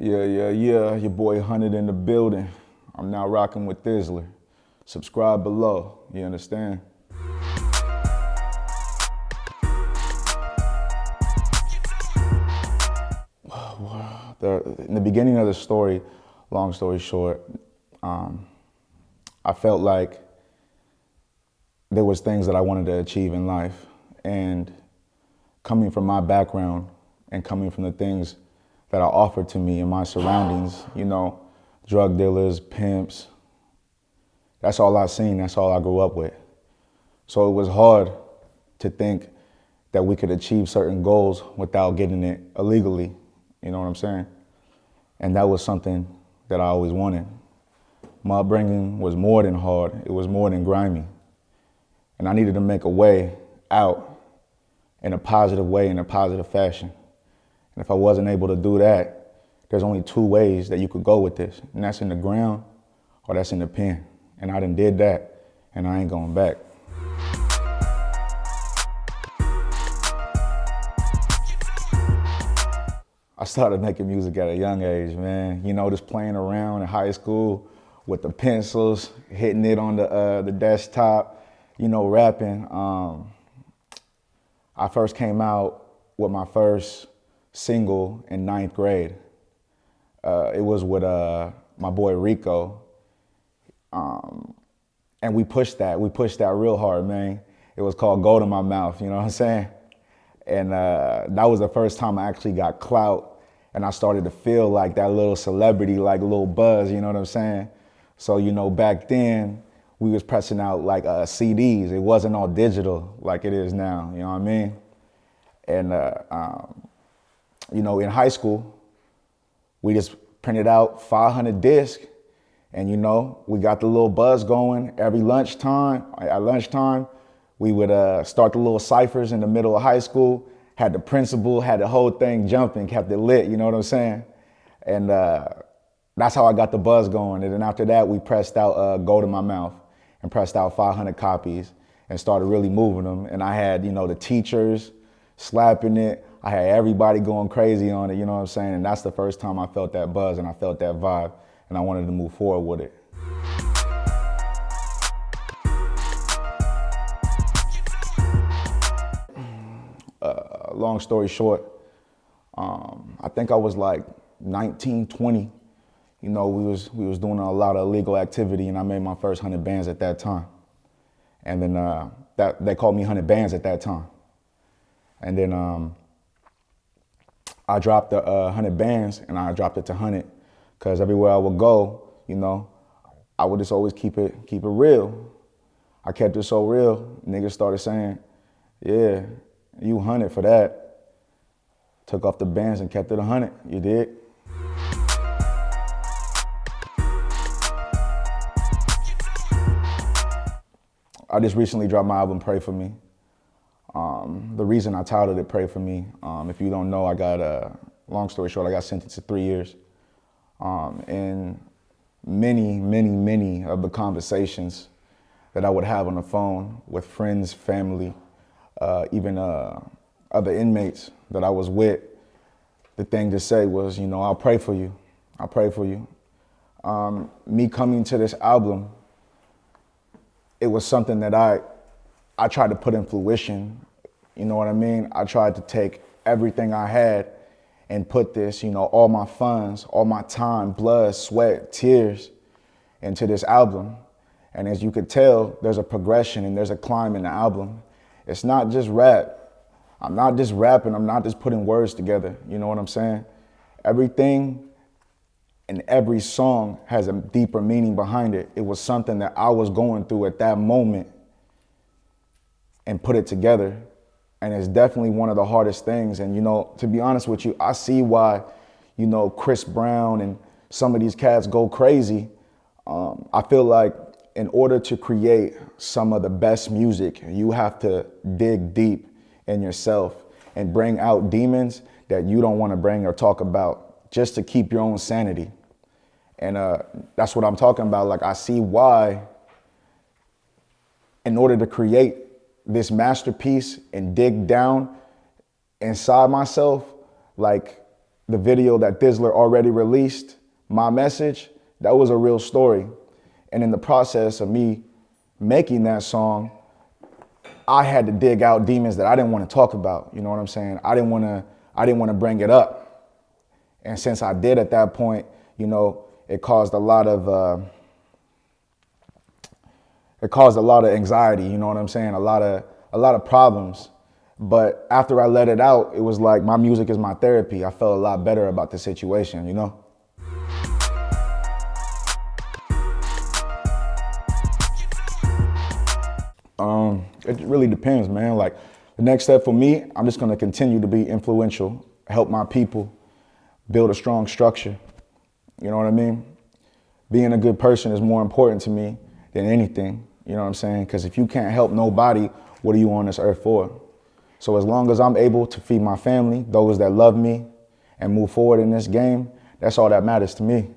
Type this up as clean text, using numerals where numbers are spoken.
Yeah. Your boy Hunnid in the building. I'm now rocking with Thizzler. Subscribe below. You understand? In the beginning of the story, long story short, I felt like there was things that I wanted to achieve in life. And coming from my background and coming from the things that are offered to me in my surroundings, drug dealers, pimps, that's all I've seen, that's all I grew up with. So it was hard to think that we could achieve certain goals without getting it illegally, you know what I'm saying? And that was something that I always wanted. My upbringing was more than hard, it was more than grimy. And I needed to make a way out in a positive way, in a positive fashion. And if I wasn't able to do that, there's only two ways that you could go with this, and that's in the ground or that's in the pen. And I done did that, and I ain't going back. I started making music at a young age, man. Just playing around in high school with the pencils, hitting it on the desktop, rapping. I first came out with my first single in 9th grade. It was with my boy Rico. And we pushed that real hard, man. It was called Gold in My Mouth, you know what I'm saying? And that was the first time I actually got clout, and I started to feel like that little celebrity, like a little buzz, you know what I'm saying? So, back then, we was pressing out like CDs. It wasn't all digital like it is now, you know what I mean? And, in high school, we just printed out 500 discs, and we got the little buzz going every lunchtime. At lunchtime, we would start the little ciphers in the middle of high school, had the principal, had the whole thing jumping, kept it lit, you know what I'm saying? And that's how I got the buzz going. And then after that, we pressed out Gold in My Mouth and pressed out 500 copies and started really moving them. And I had, the teachers slapping it. I had everybody going crazy on it, you know what I'm saying? And that's the first time I felt that buzz and I felt that vibe, and I wanted to move forward with it. Long story short, I think I was like 19, 20. We was doing a lot of illegal activity, and I made my first 100 bands at that time. And then they called me 100 bands at that time. And then I dropped the 100 bands, and I dropped it to 100, because everywhere I would go, I would just always keep it real. I kept it so real, niggas started saying, yeah, you 100 for that. Took off the bands and kept it 100, you dig? I just recently dropped my album, Pray For Me. The reason I titled it Pray For Me, if you don't know, I got, long story short, I got sentenced to 3 years. And many of the conversations that I would have on the phone with friends, family, even other inmates that I was with, the thing to say was, I'll pray for you. I'll pray for you. Me coming to this album, it was something that I tried to put in fruition. You know what I mean? I tried to take everything I had and put this, all my funds, all my time, blood, sweat, tears into this album. And as you could tell, there's a progression and there's a climb in the album. It's not just rap. I'm not just rapping, I'm not just putting words together, you know what I'm saying? Everything and every song has a deeper meaning behind it. It was something that I was going through at that moment and put it together. And it's definitely one of the hardest things. And, to be honest with you, I see why, Chris Brown and some of these cats go crazy. I feel like in order to create some of the best music, you have to dig deep in yourself and bring out demons that you don't want to bring or talk about, just to keep your own sanity. And that's what I'm talking about. Like, I see why, in order to create this masterpiece and dig down inside myself, like, the video that Thizzler already released, My Message, that was a real story. And in the process of me making that song, I had to dig out demons that I didn't want to talk about. You know what I'm saying? I didn't want to bring it up. And since I did at that point, you know, it caused a lot of anxiety, you know what I'm saying? A lot of problems. But after I let it out, it was like my music is my therapy. I felt a lot better about the situation, you know? It really depends, man. Like, the next step for me, I'm just gonna continue to be influential, help my people, build a strong structure. You know what I mean? Being a good person is more important to me than anything. You know what I'm saying? Because if you can't help nobody, what are you on this earth for? So as long as I'm able to feed my family, those that love me, and move forward in this game, that's all that matters to me.